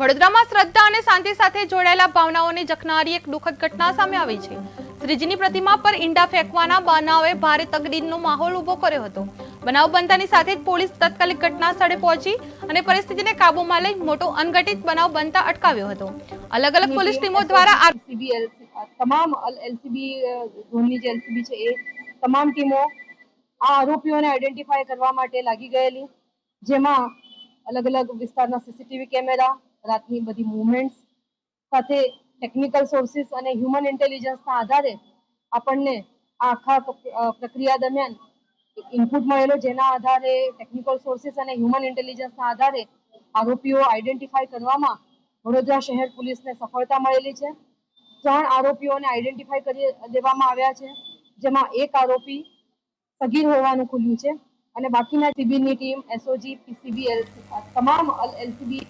વડોદરામાં શ્રદ્ધા અને શાંતિ સાથે જોડાયેલા ભાવનાઓને જખનારી એક દુઃખદ ઘટના સામે આવી છે। શ્રીજીની પ્રતિમા પર ઈંડા ફેંકવાના બનાવે ભારે તકલીફનો માહોલ ઉભો કર્યો હતો। બનાવ બનતાની સાથે જ પોલીસ તાત્કાલિક ઘટના સ્થળે પહોંચી અને પરિસ્થિતિને કાબૂમાં લઈ મોટો અનઘટિત બનાવ બનતા અટકાવ્યો હતો। અલગ અલગ પોલીસ ટીમો દ્વારા તમામ એલસીબી ઝોનની જે એલસીબી છે એ તમામ ટીમો આ આરોપીઓને આઈડેન્ટિફાય કરવા માટે લાગી ગયેલી, જેમાં અલગ અલગ વિસ્તારના સીસીટીવી કેમેરા, રાતની બધી મૂવમેન્ટ્સ સાથે ટેકનિકલ સોર્સિસ અને હ્યુમન ઇન્ટેલિજન્સના આધારે આપણને આ આખા પ્રક્રિયા દરમિયાન ઇનપુટ મળેલો, જેના આધારે ટેકનિકલ સોર્સિસ અને હ્યુમન ઇન્ટેલિજન્સના આધારે આરોપીઓ આઈડેન્ટિફાય કરવામાં વડોદરા શહેર પોલીસને સફળતા મળેલી છે। 3 આરોપીઓને આઈડેન્ટિફાય કરી દેવામાં આવ્યા છે, જેમાં એક આરોપી સગીર હોવાનું ખુલ્યું છે અને બાકીના સીબીની ટીમ, એસઓજી, પીસીબી, તમામ એલસીબી